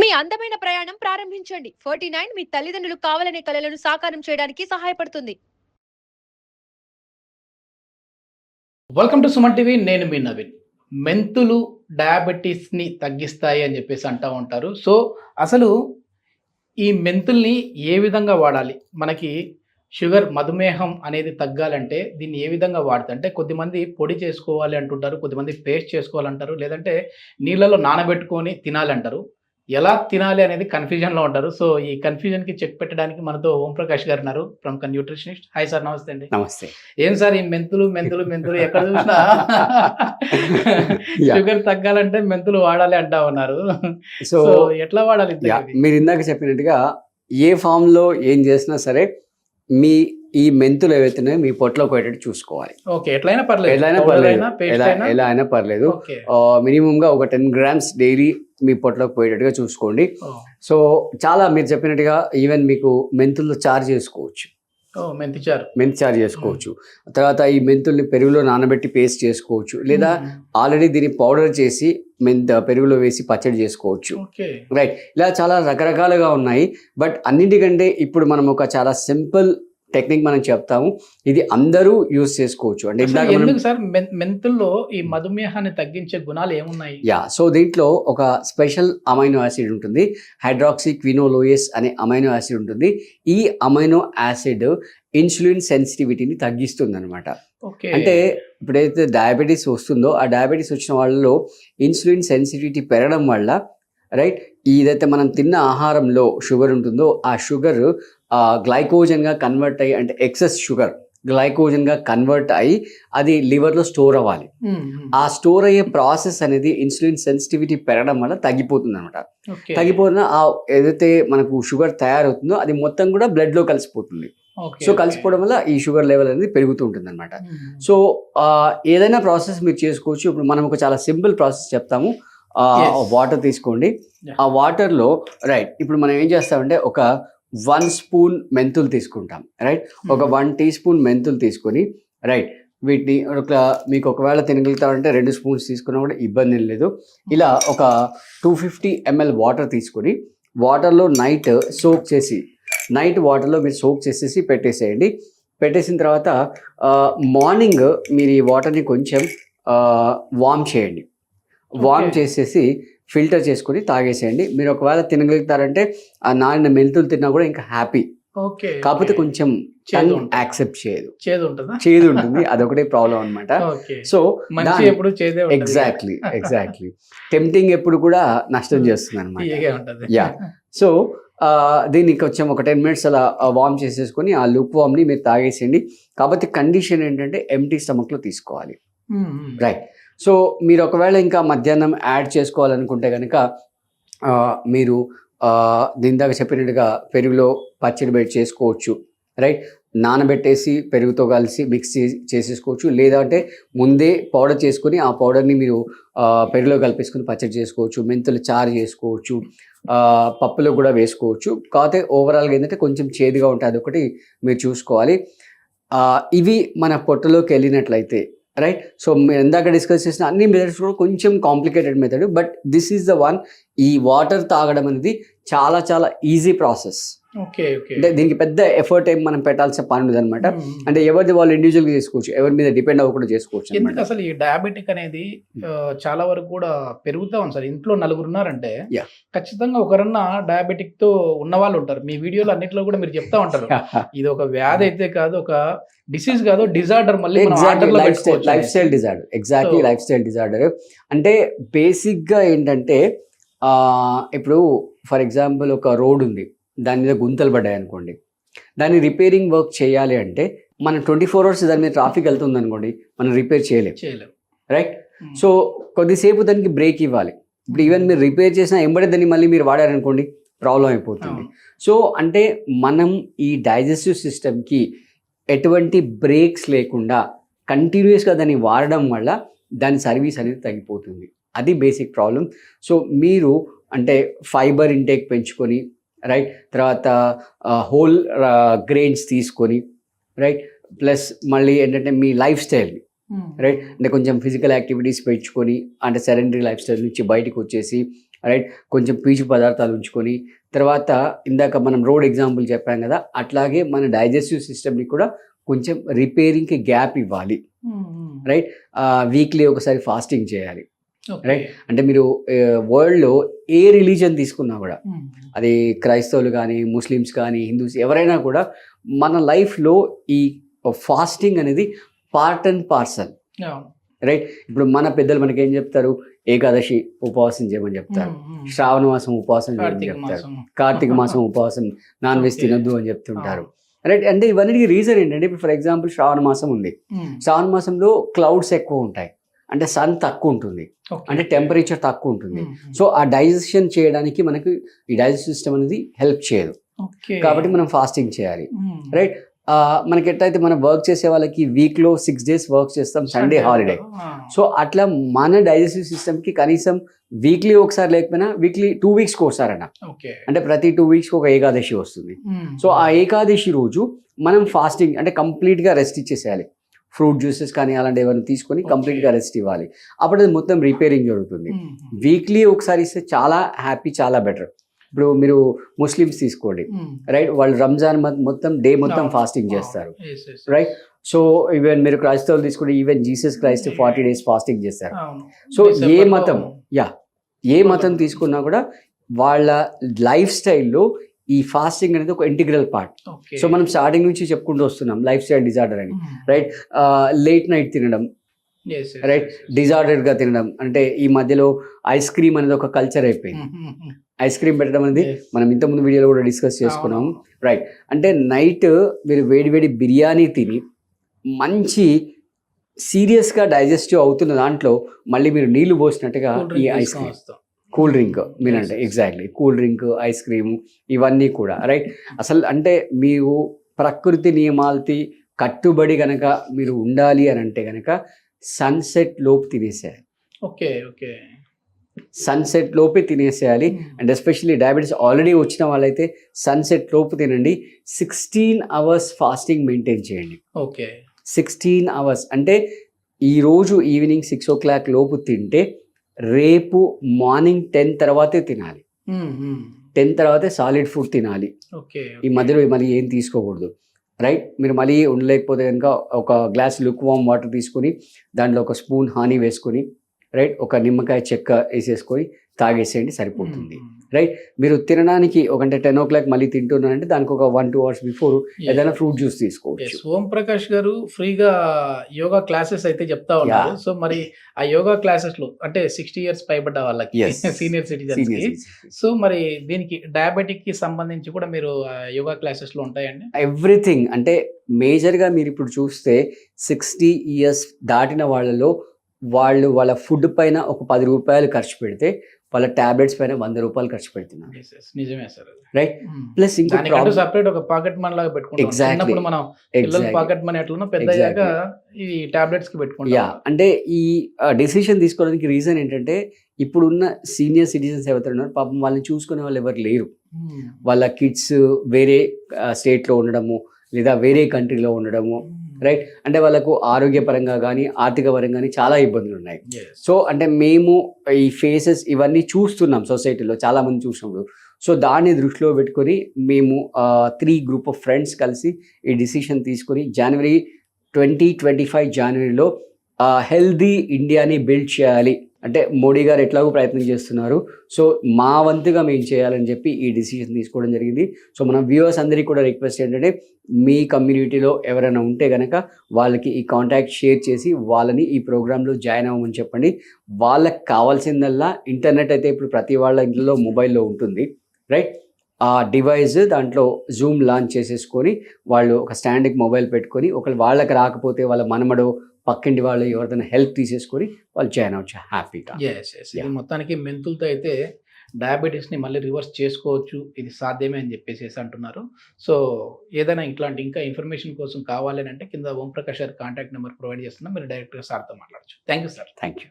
మీ అందమైన ప్రయాణం ప్రారంభించండి. 49 మీ తల్లిదండ్రులు కావాలనే కలలను సాకారం చేయడానికి సహాయపడుతుంది. Welcome to Suman TV. నేను మీ నవీన్. మెంతులు డయాబెటీస్ని తగ్గిస్తాయి అని చెప్పేసి అంటూ ఉంటారు. సో అసలు ఈ మెంతుల్ని ఏ విధంగా వాడాలి? మనకి షుగర్ మధుమేహం అనేది తగ్గాలంటే దీన్ని ఏ విధంగా వాడతారు? అంటే కొద్దిమంది పొడి చేసుకోవాలి అంటుంటారు, కొద్దిమంది పేస్ట్ చేసుకోవాలంటారు, లేదంటే నీళ్ళలో నానబెట్టుకొని తినాలంటారు. ఎలా తినాలి అనేది కన్ఫ్యూజన్లో ఉంటారు. సో ఈ కన్ఫ్యూజన్కి చెక్ పెట్టడానికి మనతో ఓంప్రకాష్ గారు ఉన్నారు, ప్రముఖ న్యూట్రిషనిస్ట్. హాయ్ సార్, నమస్తే అండి. నమస్తే. ఏం సార్ ఈ మెంతులు మెంతులు మెంతులు ఎక్కడ చూసినా షుగర్ తగ్గాలంటే మెంతులు వాడాలి అంటా ఉన్నారు. సో ఎట్లా వాడాలి? మీరు ఇందాక చెప్పినట్టుగా ఏ ఫామ్ లో ఏం చేసినా సరే మీ ఈ మెంతులు ఏవైతున్నాయో మీ పొట్టలో పోయేటట్టు చూసుకోవాలి. ఓకే, ఎట్లయినా పర్లేదు, ఎలా అయినా పర్లేదు. మినిమం గా ఒక 10 grams డైలీ మీ పొట్టలోకి పోయేటట్టుగా చూసుకోండి. సో చాలా మీరు చెప్పినట్టుగా ఈవెన్ మీకు మెంతుల్లో చారు చేసుకోవచ్చు, మెంతి చారు చేసుకోవచ్చు. తర్వాత ఈ మెంతుల్ని పెరుగులో నానబెట్టి పేస్ట్ చేసుకోవచ్చు, లేదా ఆల్రెడీ దీన్ని పౌడర్ చేసి పెరుగులో వేసి పచ్చడి చేసుకోవచ్చు. రైట్, ఇలా చాలా రకరకాలుగా ఉన్నాయి. బట్ అన్నింటికంటే ఇప్పుడు మనం ఒక చాలా సింపుల్ టెక్నిక్ మనం చెప్తాము, ఇది అందరూ యూజ్ చేసుకోవచ్చు. అంటే మెంతుల్లో ఈ మధుమేహాన్ని తగ్గించే గుణాలు ఏమున్నాయి? సో దీంట్లో ఒక స్పెషల్ అమైనో యాసిడ్ ఉంటుంది, హైడ్రాక్సీ క్వినోలోయస్ అనే అమైనో యాసిడ్ ఉంటుంది. ఈ అమైనో యాసిడ్ ఇన్సులిన్ సెన్సిటివిటీని తగ్గిస్తుంది అనమాట. అంటే ఇప్పుడైతే డయాబెటీస్ వస్తుందో ఆ డయాబెటీస్ వచ్చిన వాళ్ళలో ఇన్సులిన్ సెన్సిటివిటీ పెరగడం వల్ల రైట్, ఏదైతే మనం తిన్న ఆహారంలో షుగర్ ఉంటుందో ఆ షుగర్ గ్లైకోజన్గా కన్వర్ట్ అయ్యి, అంటే ఎక్సెస్ షుగర్ గ్లైకోజన్గా కన్వర్ట్ అయ్యి అది లివర్లో స్టోర్ అవ్వాలి. ఆ స్టోర్ అయ్యే ప్రాసెస్ అనేది ఇన్సులిన్ సెన్సిటివిటీ పెరగడం వల్ల తగ్గిపోతుంది అనమాట. తగ్గిపోతున్న ఏదైతే మనకు షుగర్ తయారవుతుందో అది మొత్తం కూడా బ్లడ్లో కలిసిపోతుంది. సో కలిసిపోవడం వల్ల ఈ షుగర్ లెవెల్ అనేది పెరుగుతూ ఉంటుంది అనమాట. సో ఏదైనా ప్రాసెస్ మీరు చేసుకోవచ్చు. ఇప్పుడు మనం ఒక చాలా సింపుల్ ప్రాసెస్ చెప్తాము. వాటర్ తీసుకోండి. ఆ వాటర్లో రైట్, ఇప్పుడు మనం ఏం చేస్తామంటే ఒక 1 స్పూన్ మెంతులు తీసుకుంటాం. రైట్, ఒక 1 టీ స్పూన్ మెంతులు తీసుకొని రైట్, వీటిని మీకు ఒకవేళ తినగలుగుతారంటే 2 స్పూన్స్ తీసుకున్నా కూడా ఇబ్బంది లేదు. ఇలా ఒక 250 ml వాటర్ తీసుకొని వాటర్లో నైట్ వాటర్లో మీరు సోక్ చేసేసి పెట్టేసేయండి. పెట్టేసిన తర్వాత మార్నింగ్ మీరు ఈ వాటర్ని కొంచెం వార్మ్ చేయండి. వార్మ్ చేసేసి ఫిల్టర్ చేసుకుని తాగేసేయండి. మీరు ఒకవేళ తినగలుగుతారంటే ఆ నాన్న మెంతులు తిన్నా కూడా ఇంకా హ్యాపీ. కాకపోతే కొంచెం యాక్సెప్ట్ చేయదు, చేదు ఉంటుంది, అదొకటే ప్రాబ్లం అనమాట. సో ఎగ్జాక్ట్లీ టెంప్టింగ్ ఎప్పుడు కూడా నష్టం చేస్తుంది అనమాట. సో దీన్ని కొంచెం ఒక 10 minutes అలా వార్మ్ చేసేసుకొని ఆ లూక్ వామ్ని మీరు తాగేసేయండి. కాకపోతే కండిషన్ ఏంటంటే ఎంప్టీ స్టమక్లో తీసుకోవాలి. రైట్, సో మీరు ఒకవేళ ఇంకా మధ్యాహ్నం యాడ్ చేసుకోవాలనుకుంటే కనుక మీరు దీనిదాక చెప్పినట్టుగా పెరుగులో పచ్చడి పెట్టి చేసుకోవచ్చు. రైట్, నానబెట్టేసి పెరుగుతో కలిసి మిక్స్ చేసేసుకోవచ్చు, లేదంటే ముందే పౌడర్ చేసుకొని ఆ పౌడర్ని మీరు పెరుగులో కలిపేసుకుని పచ్చడి చేసుకోవచ్చు. మెంతులు చారు చేసుకోవచ్చు, పప్పులో కూడా వేసుకోవచ్చు. కాకపోతే ఓవరాల్గా ఏంటంటే కొంచెం చేదుగా ఉంటుంది, అదొకటి మీరు చూసుకోవాలి. ఇవి మన పొట్టలోకి వెళ్ళినట్లయితే రైట్, సో మీరు ఎందాక డిస్కస్ చేసిన అన్ని మెథడ్స్ కూడా కొంచెం complicated method, but this is the one. ఈ వాటర్ తాగడం అనేది చాలా చాలా ఈజీ ప్రాసెస్. అంటే దీనికి పెద్ద ఎఫర్ట్ ఏం మనం పెట్టాల్సిన పని ఉంది అనమాట. అంటే ఎవరిది వాళ్ళు ఇండివిజువల్ గా చేసుకోవచ్చు, ఎవరి మీద డిపెండ్ అవ్వకుండా చేసుకోవచ్చు. ఎందుకు అసలు ఈ డయాబెటిక్ అనేది చాలా వరకు కూడా పెరుగుతా ఉంది సార్. ఇంట్లో 4 ఉన్నారంటే ఖచ్చితంగా ఒకరన్నా డయాబెటిక్ తో ఉన్న వాళ్ళు ఉంటారు. మీ వీడియోలు అన్నింటిలో కూడా మీరు చెప్తా ఉంటారు ఇది ఒక వ్యాధి అయితే కాదు, ఒక డిసీజ్ కాదు, డిజార్డర్. మళ్ళీ life style disorder. Exactly life style disorder. అంటే బేసిక్ గా ఏంటంటే ఇప్పుడు ఫర్ ఎగ్జాంపుల్ ఒక రోడ్ ఉంది, దాని మీద గుంతలు పడ్డాయి అనుకోండి, దాన్ని రిపేరింగ్ వర్క్ చేయాలి అంటే మనం 24 hours దాని మీద ట్రాఫిక్ వెళ్తుంది అనుకోండి, మనం రిపేర్ చేయలేము. రైట్, సో కొద్దిసేపు దానికి బ్రేక్ ఇవ్వాలి. ఇప్పుడు ఈవెన్ మీరు రిపేర్ చేసినా ఎంబడే దాన్ని మళ్ళీ మీరు వాడారనుకోండి ప్రాబ్లం అయిపోతుంది. సో అంటే మనం ఈ డైజెస్టివ్ సిస్టమ్కి ఎటువంటి బ్రేక్స్ లేకుండా కంటిన్యూస్గా దాన్ని వాడడం వల్ల దాని సర్వీస్ అనేది తగ్గిపోతుంది. అది బేసిక్ ప్రాబ్లం. సో మీరు అంటే ఫైబర్ ఇంటేక్ పెంచుకొని రైట్, తర్వాత హోల్ గ్రెయిన్స్ తీసుకొని రైట్, ప్లస్ మళ్ళీ ఏంటంటే మీ లైఫ్ స్టైల్ని రైట్, అంటే కొంచెం ఫిజికల్ యాక్టివిటీస్ పెంచుకొని, అంటే సెడెంటరీ లైఫ్ స్టైల్ నుంచి బయటకు వచ్చేసి రైట్, కొంచెం పీచు పదార్థాలు ఉంచుకొని, తర్వాత ఇందాక మనం రోడ్ ఎగ్జాంపుల్ చెప్పాం కదా, అట్లాగే మన డైజెస్టివ్ సిస్టమ్ని కూడా కొంచెం రిపేరింగ్కి గ్యాప్ ఇవ్వాలి. రైట్, వీక్లీ ఒకసారి ఫాస్టింగ్ చేయాలి. రైట్, అంటే మీరు వరల్డ్లో ఏ రిలీజన్ తీసుకున్నా కూడా, అది క్రైస్తవులు కానీ, ముస్లిమ్స్ కానీ, హిందూస్ ఎవరైనా కూడా, మన లైఫ్లో ఈ ఫాస్టింగ్ అనేది పార్ట్ అండ్ పార్సల్. రైట్, ఇప్పుడు మన పెద్దలు మనకి ఏం చెప్తారు, ఏకాదశి ఉపవాసం చేయమని చెప్తారు, శ్రావణ మాసం ఉపవాసం చేయమని చెప్తారు, కార్తీక మాసం ఉపవాసం, నాన్ వెజ్ తినొద్దు అని చెప్తుంటారు. రైట్, అంటే ఇవన్నీ రీజన్ ఏంటంటే, ఇప్పుడు ఫర్ ఎగ్జాంపుల్ శ్రావణ మాసం ఉంది, శ్రావణ మాసంలో క్లౌడ్స్ ఎక్కువ ఉంటాయి, అంటే సన్ తక్కువ ఉంటుంది, అంటే టెంపరేచర్ తక్కువ ఉంటుంది. సో ఆ డైజెషన్ చేయడానికి మనకి ఈ డైజెస్ట్ సిస్టమ్ అనేది హెల్ప్ చేయదు, కాబట్టి మనం ఫాస్టింగ్ చేయాలి. రైట్, మనకి ఎట్లయితే మనం వర్క్ చేసే వాళ్ళకి వీక్లో 6 days వర్క్ చేస్తాం, సండే హాలిడే. సో అట్లా మన డైజెస్టివ్ సిస్టమ్కి కనీసం వీక్లీ ఒకసారి లేకపోయినా వీక్లీ 2 weeks ఒకసారట, అంటే ప్రతి 2 weeks ఒక ఏకాదశి వస్తుంది. సో ఆ ఏకాదశి రోజు మనం ఫాస్టింగ్ అంటే కంప్లీట్గా రెస్ట్ ఇచ్చేసేయాలి. ఫ్రూట్ జ్యూసెస్ కానీ అలాంటి ఏమైనా తీసుకొని కంప్లీట్గా రెస్ట్ ఇవ్వాలి. అప్పుడు అది మొత్తం రిపేరింగ్ జరుగుతుంది. వీక్లీ ఒకసారి ఇస్తే చాలా హ్యాపీ, చాలా బెటర్. ఇప్పుడు మీరు ముస్లిమ్స్ తీసుకోండి, రైట్, వాళ్ళు రంజాన్ మొత్తం డే మొత్తం ఫాస్టింగ్ చేస్తారు. రైట్, సో ఈవెన్ మీరు క్రైస్తవులు తీసుకుంటే, even Jesus Christ 40 days fasting చేస్తారు. సో ఏ మతం తీసుకున్నా కూడా వాళ్ళ లైఫ్ స్టైల్లో ఈ ఫాస్టింగ్ అనేది ఒక ఇంటిగ్రల్ పార్ట్. సో మనం స్టార్టింగ్ నుంచి చెప్పుకుంటూ వస్తున్నాం లైఫ్ స్టైల్ డిజార్డర్ అని. రైట్, లేట్ నైట్ తినడం, రైట్, డిజార్డర్గా తినడం, అంటే ఈ మధ్యలో ఐస్ క్రీమ్ అనేది ఒక కల్చర్ అయిపోయింది. ఐస్ క్రీమ్ పెట్టడం అనేది మనం ఇంతకుముందు వీడియోలో కూడా డిస్కస్ చేసుకున్నాము. రైట్, అంటే నైట్ మీరు వేడి బిర్యానీ తిని మంచి సీరియస్గా డైజెస్టివ్ అవుతున్న దాంట్లో మళ్ళీ మీరు నీళ్లు పోసినట్టుగా ఈ ఐస్ క్రీమ్, కూల్ డ్రింక్ మీరంటే exactly cool drink, ice cream, ఇవన్నీ కూడా. రైట్, అసలు అంటే మీరు ప్రకృతి నియమాలకి కట్టుబడి కనుక మీరు ఉండాలి అని అంటే కనుక సన్సెట్ లోపు తినేసేయాలి. సన్సెట్ లోపే తినేసేయాలి. అండ్ ఎస్పెషల్లీ డయాబెటీస్ ఆల్రెడీ వచ్చిన వాళ్ళైతే సన్సెట్ లోపు తినండి. 16 hours ఫాస్టింగ్ మెయింటైన్ చేయండి. 16 hours అంటే ఈరోజు ఈవినింగ్ 6 o'clock లోపు తింటే రేపు మార్నింగ్ 10 తర్వాతే తినాలి. 10 తర్వాతే సాలిడ్ ఫుడ్ తినాలి. ఈ మధ్యలో మళ్ళీ ఏం తీసుకోకూడదు. రైట్, మీరు మళ్ళీ ఉండలేకపోతే కనుక ఒక గ్లాస్ లుక్ వామ్ వాటర్ తీసుకొని దాంట్లో ఒక స్పూన్ హనీ వేసుకొని, రైట్, ఒక నిమ్మకాయ చెక్క వేసేసుకొని తాగేసేయండి, సరిపోతుంది. రైట్, మీరు తినడానికి ఒక 10 o'clock మళ్ళీ తింటున్నారంటే దానికి ఒక 1-2 hours బిఫోర్ ఏదైనా ఫ్రూట్ జ్యూస్ తీసుకోవచ్చు. ఓం ప్రకాష్ గారు ఫ్రీగా యోగా క్లాసెస్ అయితే చెప్తా ఉన్నారు. సో మరి ఆ యోగా క్లాసెస్ లో అంటే 60 years పైబడ్డ వాళ్ళకి, సీనియర్ సిటిజన్స్ కి, సో మరి దీనికి డయాబెటిక్ కి సంబంధించి కూడా మీరు యోగా క్లాసెస్ లో ఉంటాయండి? ఎవ్రీథింగ్, అంటే మేజర్గా మీరు ఇప్పుడు చూస్తే 60 years దాటిన వాళ్ళలో వాళ్ళ ఫుడ్ పైన ఒక 10 రూపాయలు ఖర్చు పెడితే వాళ్ళ టాబ్లెట్స్ పైన 100 రూపాయలు ఖర్చు పెడుతున్నారు. నిజమే సార్. రైట్, ప్లస్ ఇంకా సెపరేట్ ఒక పాకెట్ మనీ లాగా పెట్టుకుంటాం. ఎగ్జాక్ట్లీ, మనం పిల్లల పాకెట్ మనీ ఎట్లనో పెద్దయ్యాక ఈ టాబ్లెట్స్ కి పెట్టుకుంటాం. అంటే ఈ డెసిషన్ తీసుకోవడానికి రీజన్ ఏంటంటే, ఇప్పుడున్న సీనియర్ సిటిజన్స్ ఎవరైతే ఉన్నారో పాపం వాళ్ళని చూసుకునే వాళ్ళు ఎవరు లేరు. వాళ్ళ కిడ్స్ వేరే స్టేట్లో ఉండడము లేదా వేరే కంట్రీలో ఉండడము. రైట్, అంటే వాళ్ళకు ఆరోగ్యపరంగా కానీ ఆర్థిక పరంగా కానీ చాలా ఇబ్బందులు ఉన్నాయి. సో అంటే మేము ఈ ఫేసెస్ ఇవన్నీ చూస్తున్నాం సొసైటీలో చాలా మంది చూసినప్పుడు. సో దాన్ని దృష్టిలో పెట్టుకొని మేము 3 group of ఫ్రెండ్స్ కలిసి ఈ డిసిషన్ తీసుకొని January 2025 జనవరిలో హెల్దీ ఇండియాని బిల్డ్ చేయాలి అంటే మోడీ గారు ఎట్లాగో ప్రయత్నం చేస్తున్నారు. సో మా వంతుగా మేము చేయాలని చెప్పి ఈ డిసిషన్ తీసుకోవడం జరిగింది. సో మన వ్యూవర్స్ అందరికీ కూడా రిక్వెస్ట్ ఏంటంటే, మీ కమ్యూనిటీలో ఎవరైనా ఉంటే కనుక వాళ్ళకి ఈ కాంటాక్ట్ షేర్ చేసి వాళ్ళని ఈ ప్రోగ్రాంలో జాయిన్ అవ్వమని చెప్పండి. వాళ్ళకి కావాల్సిందల్లా ఇంటర్నెట్ అయితే ఇప్పుడు ప్రతి వాళ్ళ ఇంట్లో మొబైల్లో ఉంటుంది. రైట్, ఆ డివైస్ దాంట్లో జూమ్ లాంచ్ చేసేసుకొని వాళ్ళు ఒక స్టాండ్కి మొబైల్ పెట్టుకొని ఒకళ్ళు వాళ్ళకి రాకపోతే వాళ్ళ మనమడో పక్కింటి వాళ్ళు ఎవరిదైనా హెల్ప్ తీసేసుకొని వాళ్ళు జాయిన్ అవ్వచ్చు హ్యాపీగా. మొత్తానికి మెంతులతో అయితే డయాబెటీస్ని మళ్ళీ రివర్స్ చేసుకోవచ్చు, ఇది సాధ్యమే అని చెప్పేసి అంటున్నారు. సో ఏదైనా ఇట్లాంటి ఇంకా ఇన్ఫర్మేషన్ కోసం కావాలని అంటే కింద ఓం ప్రకాష్ గారి కాంటాక్ట్ నెంబర్ ప్రొవైడ్ చేస్తున్నా, మీరు డైరెక్ట్గా సార్తో మాట్లాడచ్చు. Thank you sir. Thank you.